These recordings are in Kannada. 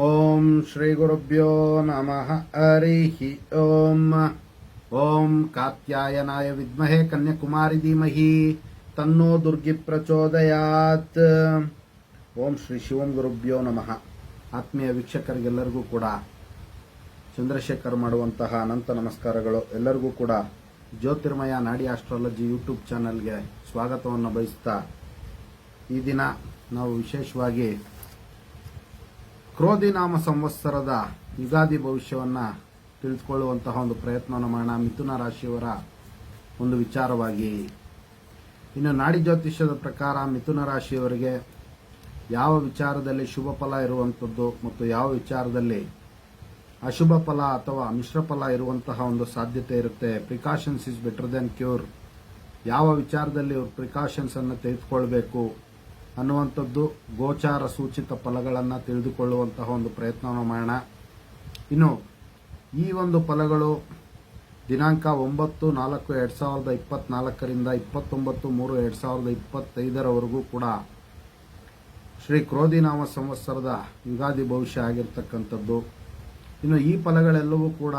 ಓಂ ಶ್ರೀ ಗುರುಭ್ಯೋ ನಮಃ ಹರಿ ಓಂ ಕಾತ್ಯಾಯನಾಯ ವಿದ್ಮಹೇ ಕನ್ಯಾಕುಮಾರಿ ಧೀಮಹಿ ತನ್ನೋ ದುರ್ಗಿ ಪ್ರಚೋದಯಾತ್. ಓಂ ಶ್ರೀ ಶಿವಂ ಗುರುಭ್ಯೋ ನಮಃ. ಆತ್ಮೀಯ ವೀಕ್ಷಕರಿಗೆಲ್ಲರಿಗೂ ಕೂಡ ಚಂದ್ರಶೇಖರ್ ಮಾಡುವಂತಹ ಅನಂತ ನಮಸ್ಕಾರಗಳು. ಎಲ್ಲರಿಗೂ ಕೂಡ ಜ್ಯೋತಿರ್ಮಯ ನಾಡಿ ಆಸ್ಟ್ರಾಲಜಿ ಯೂಟ್ಯೂಬ್ ಚಾನಲ್ಗೆ ಸ್ವಾಗತವನ್ನು ಬಯಸ್ತಾ, ಈ ದಿನ ನಾವು ವಿಶೇಷವಾಗಿ ಕ್ರೋಧಿನಾಮ ಸಂವತ್ಸರದ ಯುಗಾದಿ ಭವಿಷ್ಯವನ್ನು ತಿಳಿದುಕೊಳ್ಳುವಂತಹ ಒಂದು ಪ್ರಯತ್ನವನ್ನು ಮಾಡೋಣ. ಮಿಥುನ ರಾಶಿಯವರ ಒಂದು ವಿಚಾರವಾಗಿ. ಇನ್ನು ನಾಡಿ ಜ್ಯೋತಿಷ್ಯದ ಪ್ರಕಾರ ಮಿಥುನ ರಾಶಿಯವರಿಗೆ ಯಾವ ವಿಚಾರದಲ್ಲಿ ಶುಭ ಫಲ ಇರುವಂಥದ್ದು ಮತ್ತು ಯಾವ ವಿಚಾರದಲ್ಲಿ ಅಶುಭ ಫಲ ಅಥವಾ ಮಿಶ್ರ ಫಲ ಇರುವಂತಹ ಒಂದು ಸಾಧ್ಯತೆ ಇರುತ್ತೆ. Precautions is better then cure. ಯಾವ ವಿಚಾರದಲ್ಲಿ ಅವರು ಪ್ರಿಕಾಷನ್ಸ್ ಅನ್ನು ತೆಗೆದುಕೊಳ್ಬೇಕು ಅನ್ನುವಂಥದ್ದು ಗೋಚಾರ ಸೂಚಿತ ಫಲಗಳನ್ನು ತಿಳಿದುಕೊಳ್ಳುವಂತಹ ಒಂದು ಪ್ರಯತ್ನವನ್ನು ಮಾಡೋಣ. ಇನ್ನು ಈ ಒಂದು ಫಲಗಳು ದಿನಾಂಕ 9/4/2024ರಿಂದ 29/3/2025 ಕೂಡ ಶ್ರೀ ಕ್ರೋಧಿನಾಮ ಸಂವತ್ಸರದ ಯುಗಾದಿ ಭವಿಷ್ಯ ಆಗಿರ್ತಕ್ಕಂಥದ್ದು. ಇನ್ನು ಈ ಫಲಗಳೆಲ್ಲವೂ ಕೂಡ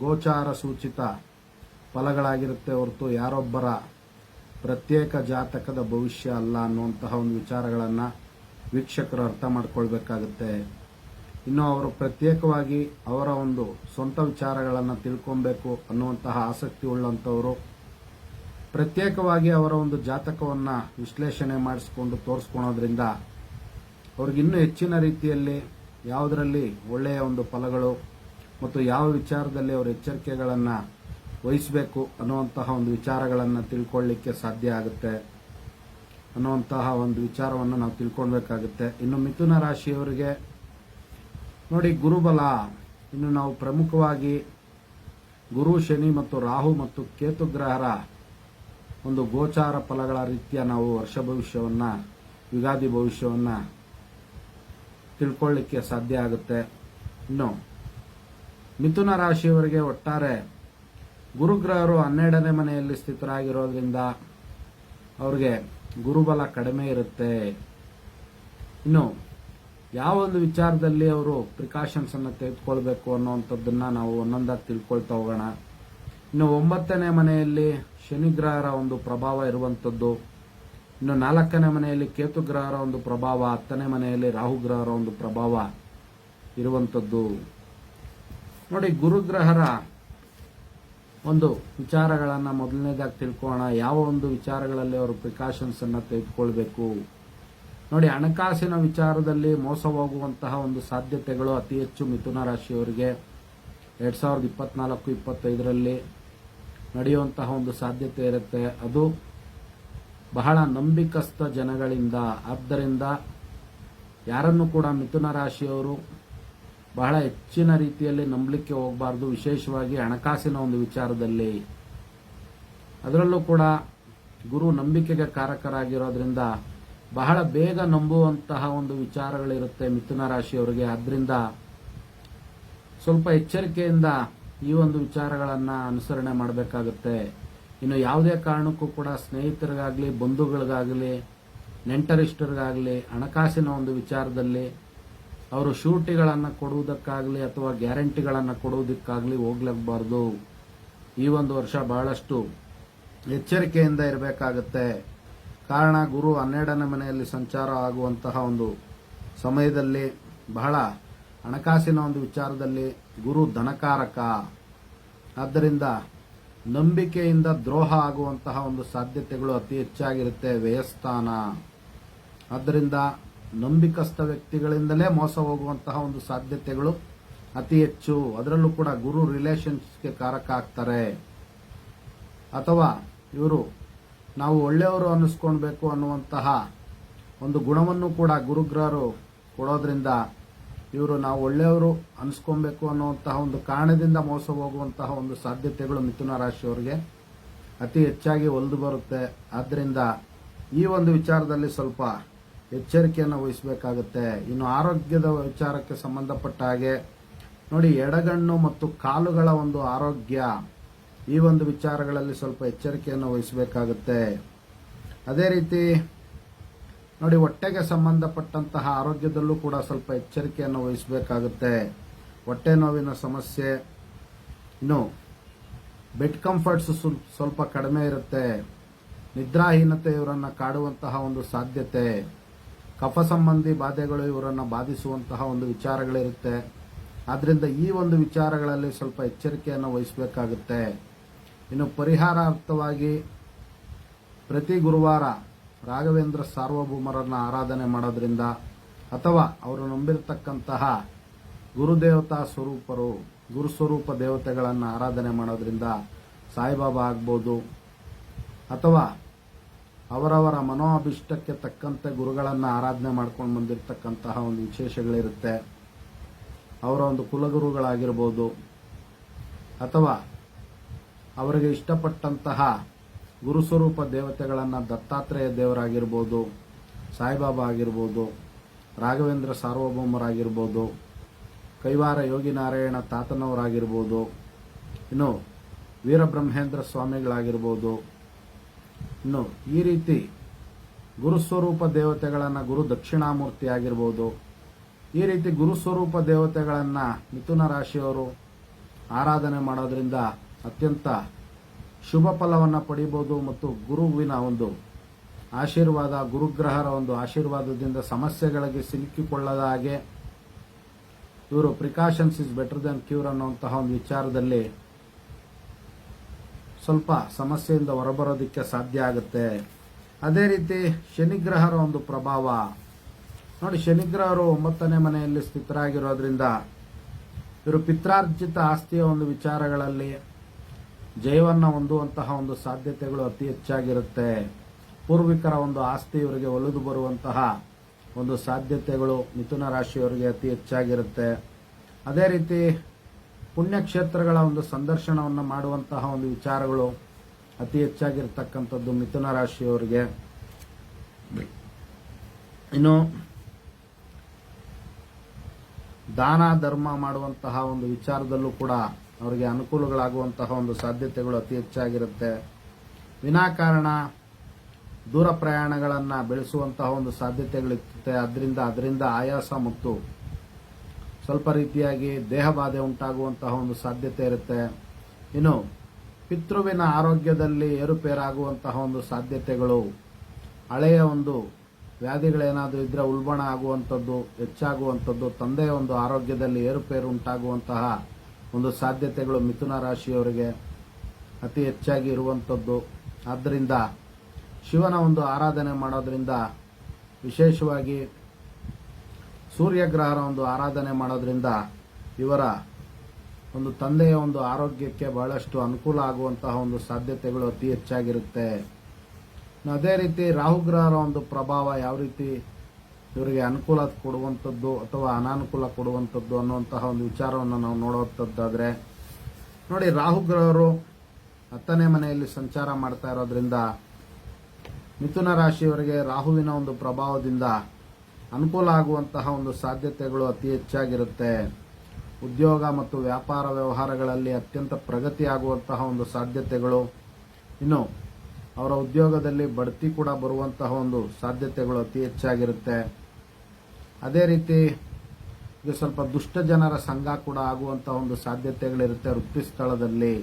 ಗೋಚಾರ ಸೂಚಿತ ಫಲಗಳಾಗಿರುತ್ತೆ ಹೊರತು ಯಾರೊಬ್ಬರ ಪ್ರತ್ಯೇಕ ಜಾತಕದ ಭವಿಷ್ಯ ಅಲ್ಲ ಅನ್ನುವಂತಹ ಒಂದು ವಿಚಾರಗಳನ್ನು ವೀಕ್ಷಕರು ಅರ್ಥ ಮಾಡ್ಕೊಳ್ಬೇಕಾಗುತ್ತೆ. ಇನ್ನು ಅವರು ಪ್ರತ್ಯೇಕವಾಗಿ ಅವರ ಒಂದು ಸ್ವಂತ ವಿಚಾರಗಳನ್ನು ತಿಳ್ಕೊಬೇಕು ಅನ್ನುವಂತಹ ಆಸಕ್ತಿ ಉಳ್ಳಂಥವರು ಪ್ರತ್ಯೇಕವಾಗಿ ಅವರ ಒಂದು ಜಾತಕವನ್ನು ವಿಶ್ಲೇಷಣೆ ಮಾಡಿಸ್ಕೊಂಡು ತೋರಿಸ್ಕೊಳೋದ್ರಿಂದ ಅವ್ರಿಗಿನ್ನೂ ಹೆಚ್ಚಿನ ರೀತಿಯಲ್ಲಿ ಯಾವುದರಲ್ಲಿ ಒಳ್ಳೆಯ ಒಂದು ಫಲಗಳು ಮತ್ತು ಯಾವ ವಿಚಾರದಲ್ಲಿ ಅವರು ಎಚ್ಚರಿಕೆಗಳನ್ನು ವಹಿಸಬೇಕು ಅನ್ನುವಂತಹ ಒಂದು ವಿಚಾರಗಳನ್ನು ತಿಳ್ಕೊಳ್ಳಿಕ್ಕೆ ಸಾಧ್ಯ ಆಗುತ್ತೆ ಅನ್ನುವಂತಹ ಒಂದು ವಿಚಾರವನ್ನು ನಾವು ತಿಳ್ಕೊಳ್ಬೇಕಾಗುತ್ತೆ. ಇನ್ನು ಮಿಥುನ ರಾಶಿಯವರಿಗೆ ನೋಡಿ, ಗುರುಬಲ. ಇನ್ನು ನಾವು ಪ್ರಮುಖವಾಗಿ ಗುರು, ಶನಿ ಮತ್ತು ರಾಹು ಮತ್ತು ಕೇತು ಗ್ರಹರ ಒಂದು ಗೋಚಾರ ಫಲಗಳ ರೀತಿಯ ನಾವು ವರ್ಷ ಭವಿಷ್ಯವನ್ನು, ಯುಗಾದಿ ಭವಿಷ್ಯವನ್ನು ತಿಳ್ಕೊಳ್ಳಿಕ್ಕೆ ಸಾಧ್ಯ ಆಗುತ್ತೆ. ಇನ್ನು ಮಿಥುನ ರಾಶಿಯವರಿಗೆ ಒಟ್ಟಾರೆ ಗುರುಗ್ರಹರು 12ನೇ ಮನೆಯಲ್ಲಿ ಸ್ಥಿತರಾಗಿರೋದ್ರಿಂದ ಅವ್ರಿಗೆ ಗುರುಬಲ ಕಡಿಮೆ ಇರುತ್ತೆ. ಇನ್ನು ಯಾವ ಒಂದು ವಿಚಾರದಲ್ಲಿ ಅವರು ಪ್ರಿಕಾಷನ್ಸ್ ಅನ್ನು ತೆಗೆದುಕೊಳ್ಬೇಕು ಅನ್ನುವಂಥದ್ದನ್ನ ನಾವು ಒಂದೊಂದಾಗಿ ತಿಳ್ಕೊಳ್ತಾ ಹೋಗೋಣ. ಇನ್ನು 9ನೇ ಮನೆಯಲ್ಲಿ ಶನಿಗ್ರಹರ ಒಂದು ಪ್ರಭಾವ ಇರುವಂಥದ್ದು. ಇನ್ನು 4ನೇ ಮನೆಯಲ್ಲಿ ಕೇತು ಗ್ರಹರ ಒಂದು ಪ್ರಭಾವ, 10ನೇ ಮನೆಯಲ್ಲಿ ರಾಹುಗ್ರಹರ ಒಂದು ಪ್ರಭಾವ ಇರುವಂಥದ್ದು. ನೋಡಿ, ಗುರುಗ್ರಹರ ಒಂದು ವಿಚಾರಗಳನ್ನು ಮೊದಲನೇದಾಗಿ ತಿಳ್ಕೊಳ್ಳೋಣ. ಯಾವ ಒಂದು ವಿಚಾರಗಳಲ್ಲಿ ಅವರು ಪ್ರಿಕಾಷನ್ಸ್ ಅನ್ನು ತೆಗೆದುಕೊಳ್ಬೇಕು. ನೋಡಿ, ಹಣಕಾಸಿನ ವಿಚಾರದಲ್ಲಿ ಮೋಸ ಹೋಗುವಂತಹ ಒಂದು ಸಾಧ್ಯತೆಗಳು ಅತಿ ಹೆಚ್ಚು ಮಿಥುನ ರಾಶಿಯವರಿಗೆ 2024-25ರಲ್ಲಿ ನಡೆಯುವಂತಹ ಒಂದು ಸಾಧ್ಯತೆ ಇರುತ್ತೆ. ಅದು ಬಹಳ ನಂಬಿಕಸ್ಥ ಜನಗಳಿಂದ. ಆದ್ದರಿಂದ ಯಾರನ್ನು ಕೂಡ ಮಿಥುನ ರಾಶಿಯವರು ಬಹಳ ಹೆಚ್ಚಿನ ರೀತಿಯಲ್ಲಿ ನಂಬಲಿಕ್ಕೆ ಹೋಗಬಾರ್ದು, ವಿಶೇಷವಾಗಿ ಹಣಕಾಸಿನ ಒಂದು ವಿಚಾರದಲ್ಲಿ. ಅದರಲ್ಲೂ ಕೂಡ ಗುರು ನಂಬಿಕೆಗೆ ಕಾರಕರಾಗಿರೋದ್ರಿಂದ ಬಹಳ ಬೇಗ ನಂಬುವಂತಹ ಒಂದು ವಿಚಾರಗಳಿರುತ್ತೆ ಮಿಥುನ ರಾಶಿಯವರಿಗೆ. ಆದ್ದರಿಂದ ಸ್ವಲ್ಪ ಎಚ್ಚರಿಕೆಯಿಂದ ಈ ಒಂದು ವಿಚಾರಗಳನ್ನು ಅನುಸರಣೆ ಮಾಡಬೇಕಾಗುತ್ತೆ. ಇನ್ನು ಯಾವುದೇ ಕಾರಣಕ್ಕೂ ಕೂಡ ಸ್ನೇಹಿತರಿಗಾಗಲಿ, ಬಂಧುಗಳಿಗಾಗಲಿ, ನೆಂಟರಿಷ್ಟರಿಗಾಗಲಿ ಹಣಕಾಸಿನ ಒಂದು ವಿಚಾರದಲ್ಲಿ ಅವರು ಶೂರಿಟಿಗಳನ್ನು ಕೊಡುವುದಕ್ಕಾಗಲಿ ಅಥವಾ ಗ್ಯಾರಂಟಿಗಳನ್ನು ಕೊಡುವುದಕ್ಕಾಗಲಿ ಹೋಗ್ಲೇಬಾರ್ದು. ಈ ಒಂದು ವರ್ಷ ಬಹಳಷ್ಟು ಎಚ್ಚರಿಕೆಯಿಂದ ಇರಬೇಕಾಗುತ್ತೆ. ಕಾರಣ, ಗುರು 12ನೇ ಮನೆಯಲ್ಲಿ ಸಂಚಾರ ಆಗುವಂತಹ ಒಂದು ಸಮಯದಲ್ಲಿ ಬಹಳ ಹಣಕಾಸಿನ ಒಂದು ವಿಚಾರದಲ್ಲಿ ಗುರು ಧನಕಾರಕ. ಆದ್ದರಿಂದ ನಂಬಿಕೆಯಿಂದ ದ್ರೋಹ ಆಗುವಂತಹ ಒಂದು ಸಾಧ್ಯತೆಗಳು ಅತಿ ಹೆಚ್ಚಾಗಿರುತ್ತೆ. ವ್ಯಯಸ್ಥಾನ. ಆದ್ದರಿಂದ ನಂಬಿಕಸ್ಥ ವ್ಯಕ್ತಿಗಳಿಂದಲೇ ಮೋಸ ಹೋಗುವಂತಹ ಒಂದು ಸಾಧ್ಯತೆಗಳು ಅತಿ ಹೆಚ್ಚು. ಅದರಲ್ಲೂ ಕೂಡ ಗುರು ರಿಲೇಷನ್ಸ್ಗೆ ಕಾರಕ ಆಗ್ತಾರೆ. ಅಥವಾ ಇವರು ನಾವು ಒಳ್ಳೆಯವರು ಅನ್ನಿಸ್ಕೊಳ್ಬೇಕು ಅನ್ನುವಂತಹ ಒಂದು ಗುಣವನ್ನು ಕೂಡ ಗುರುಗ್ರಹರು ಕೊಡೋದ್ರಿಂದ ಇವರು ನಾವು ಒಳ್ಳೆಯವರು ಅನಿಸ್ಕೊಬೇಕು ಅನ್ನುವಂತಹ ಒಂದು ಕಾರಣದಿಂದ ಮೋಸ ಹೋಗುವಂತಹ ಒಂದು ಸಾಧ್ಯತೆಗಳು ಮಿಥುನ ರಾಶಿಯವರಿಗೆ ಅತಿ ಹೆಚ್ಚಾಗಿ ಒಲಿದು ಬರುತ್ತೆ. ಆದ್ದರಿಂದ ಈ ಒಂದು ವಿಚಾರದಲ್ಲಿ ಸ್ವಲ್ಪ ಎಚ್ಚರಿಕೆಯನ್ನು ವಹಿಸಬೇಕಾಗುತ್ತೆ. ಇನ್ನು ಆರೋಗ್ಯದ ವಿಚಾರಕ್ಕೆ ಸಂಬಂಧಪಟ್ಟ ಹಾಗೆ ನೋಡಿ, ಎಡಗಣ್ಣು ಮತ್ತು ಕಾಲುಗಳ ಒಂದು ಆರೋಗ್ಯ, ಈ ಒಂದು ವಿಚಾರಗಳಲ್ಲಿ ಸ್ವಲ್ಪ ಎಚ್ಚರಿಕೆಯನ್ನು ವಹಿಸಬೇಕಾಗುತ್ತೆ. ಅದೇ ರೀತಿ ನೋಡಿ, ಹೊಟ್ಟೆಗೆ ಸಂಬಂಧಪಟ್ಟಂತಹ ಆರೋಗ್ಯದಲ್ಲೂ ಕೂಡ ಸ್ವಲ್ಪ ಎಚ್ಚರಿಕೆಯನ್ನು ವಹಿಸಬೇಕಾಗುತ್ತೆ. ಹೊಟ್ಟೆ ನೋವಿನ ಸಮಸ್ಯೆ, ಇನ್ನು ಬೆಡ್ ಕಂಫರ್ಟ್ಸ್ ಸ್ವಲ್ಪ ಕಡಿಮೆ ಇರುತ್ತೆ. ನಿದ್ರಾಹೀನತೆ ಇವರನ್ನು ಕಾಡುವಂತಹ ಒಂದು ಸಾಧ್ಯತೆ, ಕಫ ಸಂಬಂಧಿ ಬಾಧೆಗಳು ಇವರನ್ನು ಬಾಧಿಸುವಂತಹ ಒಂದು ವಿಚಾರಗಳಿರುತ್ತೆ. ಆದ್ರಿಂದ ಈ ಒಂದು ವಿಚಾರಗಳಲ್ಲಿ ಸ್ವಲ್ಪ ಎಚ್ಚರಿಕೆಯನ್ನು ವಹಿಸಬೇಕಾಗುತ್ತೆ. ಇನ್ನು ಪರಿಹಾರಾರ್ಥವಾಗಿ ಪ್ರತಿ ಗುರುವಾರ ರಾಘವೇಂದ್ರ ಸಾರ್ವಭೌಮರನ್ನ ಆರಾಧನೆ ಮಾಡೋದ್ರಿಂದ ಅಥವಾ ಅವರು ನಂಬಿರತಕ್ಕಂತಹ ಗುರುದೇವತಾ ಸ್ವರೂಪರು, ಗುರುಸ್ವರೂಪ ದೇವತೆಗಳನ್ನು ಆರಾಧನೆ ಮಾಡೋದ್ರಿಂದ ಸಾಯಿಬಾಬಾ ಆಗ್ಬೋದು, ಅಥವಾ ಅವರವರ ಮನೋಅಭಿಷ್ಟಕ್ಕೆ ತಕ್ಕಂತೆ ಗುರುಗಳನ್ನು ಆರಾಧನೆ ಮಾಡ್ಕೊಂಡು ಬಂದಿರತಕ್ಕಂತಹ ಒಂದು ವಿಶೇಷಗಳಿರುತ್ತೆ. ಅವರ ಒಂದು ಕುಲಗುರುಗಳಾಗಿರ್ಬೋದು, ಅಥವಾ ಅವರಿಗೆ ಇಷ್ಟಪಟ್ಟಂತಹ ಗುರುಸ್ವರೂಪ ದೇವತೆಗಳನ್ನು ದತ್ತಾತ್ರೇಯ ದೇವರಾಗಿರ್ಬೋದು, ಸಾಯಿಬಾಬಾ ಆಗಿರ್ಬೋದು, ರಾಘವೇಂದ್ರ ಸಾರ್ವಭೌಮರಾಗಿರ್ಬೋದು, ಕೈವಾರ ಯೋಗಿ ನಾರಾಯಣ ತಾತನವರಾಗಿರ್ಬೋದು, ಇನ್ನು ವೀರಬ್ರಹ್ಮೇಂದ್ರ ಸ್ವಾಮಿಗಳಾಗಿರ್ಬೋದು, ಇನ್ನು ಈ ರೀತಿ ಗುರುಸ್ವರೂಪ ದೇವತೆಗಳನ್ನು, ಗುರು ದಕ್ಷಿಣಾಮೂರ್ತಿ ಆಗಿರ್ಬೋದು, ಈ ರೀತಿ ಗುರುಸ್ವರೂಪ ದೇವತೆಗಳನ್ನು ಮಿಥುನ ರಾಶಿಯವರು ಆರಾಧನೆ ಮಾಡೋದ್ರಿಂದ ಅತ್ಯಂತ ಶುಭ ಫಲವನ್ನು ಪಡಿಬೋದು. ಮತ್ತು ಗುರುವಿನ ಒಂದು ಆಶೀರ್ವಾದ, ಗುರುಗ್ರಹರ ಒಂದು ಆಶೀರ್ವಾದದಿಂದ ಸಮಸ್ಯೆಗಳಿಗೆ ಸಿಲುಕಿಕೊಳ್ಳದ ಹಾಗೆ ಇವರು precautions is better than cure ಅನ್ನುವಂತಹ ಒಂದು ವಿಚಾರದಲ್ಲಿ ಸ್ವಲ್ಪ ಸಮಸ್ಯೆಯಿಂದ ಹೊರಬರೋದಕ್ಕೆ ಸಾಧ್ಯ ಆಗುತ್ತೆ. ಅದೇ ರೀತಿ ಶನಿಗ್ರಹರ ಒಂದು ಪ್ರಭಾವ ನೋಡಿ, ಶನಿಗ್ರಹರು 9ನೇ ಮನೆಯಲ್ಲಿ ಸ್ಥಿತರಾಗಿರೋದ್ರಿಂದ ಇವರು ಪಿತ್ರಾರ್ಜಿತ ಆಸ್ತಿಯ ಒಂದು ವಿಚಾರಗಳಲ್ಲಿ ಜಯವನ್ನು ಹೊಂದುವಂತಹ ಒಂದು ಸಾಧ್ಯತೆಗಳು ಅತಿ ಹೆಚ್ಚಾಗಿರುತ್ತೆ. ಪೂರ್ವಿಕರ ಒಂದು ಆಸ್ತಿ ಇವರಿಗೆ ಒಲಿದು ಬರುವಂತಹ ಒಂದು ಸಾಧ್ಯತೆಗಳು ಮಿಥುನ ರಾಶಿಯವರಿಗೆ ಅತಿ ಹೆಚ್ಚಾಗಿರುತ್ತೆ. ಅದೇ ರೀತಿ ಪುಣ್ಯಕ್ಷೇತ್ರಗಳ ಒಂದು ಸಂದರ್ಶನವನ್ನು ಮಾಡುವಂತಹ ಒಂದು ವಿಚಾರಗಳು ಅತಿ ಹೆಚ್ಚಾಗಿರ್ತಕ್ಕಂಥದ್ದು ಮಿಥುನ ರಾಶಿಯವರಿಗೆ. ಇನ್ನು ದಾನ ಧರ್ಮ ಮಾಡುವಂತಹ ಒಂದು ವಿಚಾರದಲ್ಲೂ ಕೂಡ ಅವರಿಗೆ ಅನುಕೂಲಗಳಾಗುವಂತಹ ಒಂದು ಸಾಧ್ಯತೆಗಳು ಅತಿ ಹೆಚ್ಚಾಗಿರುತ್ತೆ. ವಿನಾಕಾರಣ ದೂರ ಪ್ರಯಾಣಗಳನ್ನು ಬೆಳೆಸುವಂತಹ ಒಂದು ಸಾಧ್ಯತೆಗಳಿರುತ್ತೆ. ಅದರಿಂದ ಆಯಾಸ ಮತ್ತು ಸ್ವಲ್ಪ ರೀತಿಯಾಗಿ ದೇಹಬಾಧೆ ಉಂಟಾಗುವಂತಹ ಒಂದು ಸಾಧ್ಯತೆ ಇರುತ್ತೆ. ಇನ್ನು ಪಿತೃವಿನ ಆರೋಗ್ಯದಲ್ಲಿ ಏರುಪೇರಾಗುವಂತಹ ಒಂದು ಸಾಧ್ಯತೆಗಳು, ಹಳೆಯ ಒಂದು ವ್ಯಾಧಿಗಳೇನಾದರೂ ಇದ್ರೆ ಉಲ್ಬಣ ಆಗುವಂಥದ್ದು ಹೆಚ್ಚಾಗುವಂಥದ್ದು, ತಂದೆಯ ಒಂದು ಆರೋಗ್ಯದಲ್ಲಿ ಏರುಪೇರು ಉಂಟಾಗುವಂತಹ ಒಂದು ಸಾಧ್ಯತೆಗಳು ಮಿಥುನ ರಾಶಿಯವರಿಗೆ ಅತಿ ಹೆಚ್ಚಾಗಿ ಇರುವಂಥದ್ದು. ಆದ್ದರಿಂದ ಶಿವನ ಒಂದು ಆರಾಧನೆ ಮಾಡೋದ್ರಿಂದ, ವಿಶೇಷವಾಗಿ ಸೂರ್ಯಗ್ರಹರ ಒಂದು ಆರಾಧನೆ ಮಾಡೋದ್ರಿಂದ ಇವರ ಒಂದು ತಂದೆಯ ಒಂದು ಆರೋಗ್ಯಕ್ಕೆ ಬಹಳಷ್ಟು ಅನುಕೂಲ ಆಗುವಂತಹ ಒಂದು ಸಾಧ್ಯತೆಗಳು ಅತಿ ಹೆಚ್ಚಾಗಿರುತ್ತೆ. ಅದೇ ರೀತಿ ರಾಹುಗ್ರಹರ ಒಂದು ಪ್ರಭಾವ ಯಾವ ರೀತಿ ಇವರಿಗೆ ಅನುಕೂಲ ಕೊಡುವಂಥದ್ದು ಅಥವಾ ಅನಾನುಕೂಲ ಕೊಡುವಂಥದ್ದು ಅನ್ನುವಂತಹ ಒಂದು ವಿಚಾರವನ್ನು ನಾವು ನೋಡುವಂಥದ್ದಾದ್ರೆ ನೋಡಿ, ರಾಹುಗ್ರಹರು 10ನೇ ಮನೆಯಲ್ಲಿ ಸಂಚಾರ ಮಾಡ್ತಾ ಇರೋದ್ರಿಂದ ಮಿಥುನ ರಾಶಿಯವರಿಗೆ ರಾಹುವಿನ ಒಂದು ಪ್ರಭಾವದಿಂದ ಅನುಕೂಲ ಆಗುವಂತಹ ಒಂದು ಸಾಧ್ಯತೆಗಳು ಅತಿ ಹೆಚ್ಚಾಗಿರುತ್ತೆ. ಉದ್ಯೋಗ ಮತ್ತು ವ್ಯಾಪಾರ ವ್ಯವಹಾರಗಳಲ್ಲಿ ಅತ್ಯಂತ ಪ್ರಗತಿ ಆಗುವಂತಹ ಒಂದು ಸಾಧ್ಯತೆಗಳು, ಇನ್ನು ಅವರ ಉದ್ಯೋಗದಲ್ಲಿ ಬಡ್ತಿ ಕೂಡ ಬರುವಂತಹ ಒಂದು ಸಾಧ್ಯತೆಗಳು ಅತಿ ಹೆಚ್ಚಾಗಿರುತ್ತೆ. ಅದೇ ರೀತಿ ಇದು ಸ್ವಲ್ಪ ದುಷ್ಟ ಜನರ ಸಂಘ ಕೂಡ ಆಗುವಂತಹ ಒಂದು ಸಾಧ್ಯತೆಗಳಿರುತ್ತೆ ವೃತ್ತಿ ಸ್ಥಳದಲ್ಲಿ.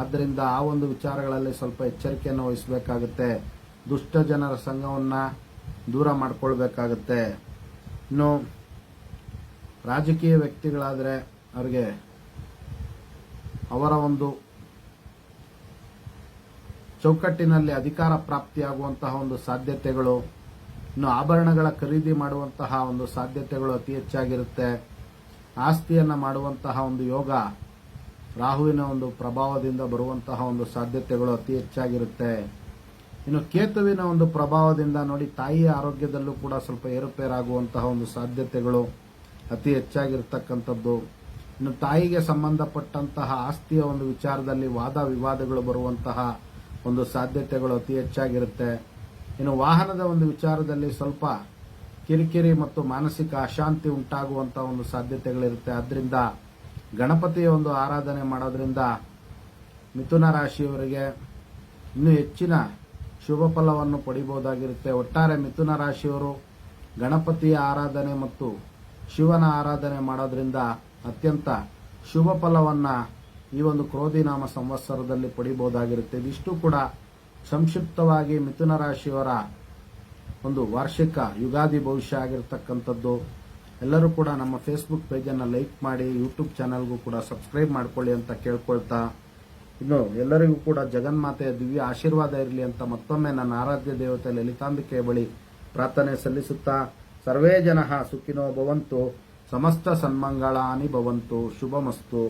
ಆದ್ದರಿಂದ ಆ ಒಂದು ವಿಚಾರಗಳಲ್ಲಿ ಸ್ವಲ್ಪ ಎಚ್ಚರಿಕೆಯನ್ನು ವಹಿಸಬೇಕಾಗುತ್ತೆ. ದುಷ್ಟ ಜನರ ಸಂಘವನ್ನು ದೂರ ಮಾಡಿಕೊಳ್ಬೇಕಾಗುತ್ತೆ. ಇನ್ನು ರಾಜಕೀಯ ವ್ಯಕ್ತಿಗಳಾದರೆ ಅವರಿಗೆ ಅವರ ಒಂದು ಚೌಕಟ್ಟಿನಲ್ಲಿ ಅಧಿಕಾರ ಪ್ರಾಪ್ತಿಯಾಗುವಂತಹ ಒಂದು ಸಾಧ್ಯತೆಗಳು, ಇನ್ನು ಆಭರಣಗಳ ಖರೀದಿ ಮಾಡುವಂತಹ ಒಂದು ಸಾಧ್ಯತೆಗಳು ಅತಿ ಹೆಚ್ಚಾಗಿರುತ್ತೆ. ಆಸ್ತಿಯನ್ನು ಮಾಡುವಂತಹ ಒಂದು ಯೋಗ ರಾಹುವಿನ ಒಂದು ಪ್ರಭಾವದಿಂದ ಬರುವಂತಹ ಒಂದು ಸಾಧ್ಯತೆಗಳು ಅತಿ ಹೆಚ್ಚಾಗಿರುತ್ತೆ. ಇನ್ನು ಕೇತುವಿನ ಒಂದು ಪ್ರಭಾವದಿಂದ ನೋಡಿ, ತಾಯಿಯ ಆರೋಗ್ಯದಲ್ಲೂ ಕೂಡ ಸ್ವಲ್ಪ ಏರುಪೇರಾಗುವಂತಹ ಒಂದು ಸಾಧ್ಯತೆಗಳು ಅತಿ ಹೆಚ್ಚಾಗಿರ್ತಕ್ಕಂಥದ್ದು. ಇನ್ನು ತಾಯಿಗೆ ಸಂಬಂಧಪಟ್ಟಂತಹ ಆಸ್ತಿಯ ಒಂದು ವಿಚಾರದಲ್ಲಿ ವಾದ ವಿವಾದಗಳು ಬರುವಂತಹ ಒಂದು ಸಾಧ್ಯತೆಗಳು ಅತಿ ಹೆಚ್ಚಾಗಿರುತ್ತೆ. ಇನ್ನು ವಾಹನದ ಒಂದು ವಿಚಾರದಲ್ಲಿ ಸ್ವಲ್ಪ ಕಿರಿಕಿರಿ ಮತ್ತು ಮಾನಸಿಕ ಅಶಾಂತಿ ಉಂಟಾಗುವಂತಹ ಒಂದು ಸಾಧ್ಯತೆಗಳಿರುತ್ತೆ. ಆದ್ದರಿಂದ ಗಣಪತಿಯ ಒಂದು ಆರಾಧನೆ ಮಾಡೋದ್ರಿಂದ ಮಿಥುನ ರಾಶಿಯವರಿಗೆ ಇನ್ನೂ ಹೆಚ್ಚಿನ ಶುಭ ಫಲವನ್ನು ಪಡಿಬಹುದಾಗಿರುತ್ತೆ. ಒಟ್ಟಾರೆ ಮಿಥುನ ರಾಶಿಯವರು ಗಣಪತಿಯ ಆರಾಧನೆ ಮತ್ತು ಶಿವನ ಆರಾಧನೆ ಮಾಡೋದ್ರಿಂದ ಅತ್ಯಂತ ಶುಭ ಫಲವನ್ನ ಈ ಒಂದು ಕ್ರೋಧಿನಾಮ ಸಂವತ್ಸರದಲ್ಲಿ ಪಡಿಬಹುದಾಗಿರುತ್ತೆ. ಇದಿಷ್ಟು ಕೂಡ ಸಂಕ್ಷಿಪ್ತವಾಗಿ ಮಿಥುನ ರಾಶಿಯವರ ಒಂದು ವಾರ್ಷಿಕ ಯುಗಾದಿ ಭವಿಷ್ಯ ಆಗಿರ್ತಕ್ಕಂಥದ್ದು. ಎಲ್ಲರೂ ಕೂಡ ನಮ್ಮ ಫೇಸ್ಬುಕ್ ಪೇಜನ್ನು ಲೈಕ್ ಮಾಡಿ, ಯೂಟ್ಯೂಬ್ ಚಾನಲ್ಗೂ ಕೂಡ ಸಬ್ಸ್ಕ್ರೈಬ್ ಮಾಡ್ಕೊಳ್ಳಿ ಅಂತ ಕೇಳ್ಕೊಳ್ತಾ, ಇನ್ನು ಎಲ್ಲರಿಗೂ ಕೂಡ ಜಗನ್ಮಾತೆಯ ದಿವ್ಯ ಆಶೀರ್ವಾದ ಇರಲಿ ಅಂತ ಮತ್ತೊಮ್ಮೆ ನನ್ನ ಆರಾಧ್ಯ ದೇವತೆ ಲಲಿತಾಂಬಿಕೆಯ ಬಳಿ ಪ್ರಾರ್ಥನೆ ಸಲ್ಲಿಸುತ್ತಾ, ಸರ್ವೇ ಜನಃ ಸುಖಿನೋ ಭವಂತು, ಸಮಸ್ತ ಸನ್ಮಂಗಳಾನಿ ಭವಂತು, ಶುಭಮಸ್ತು.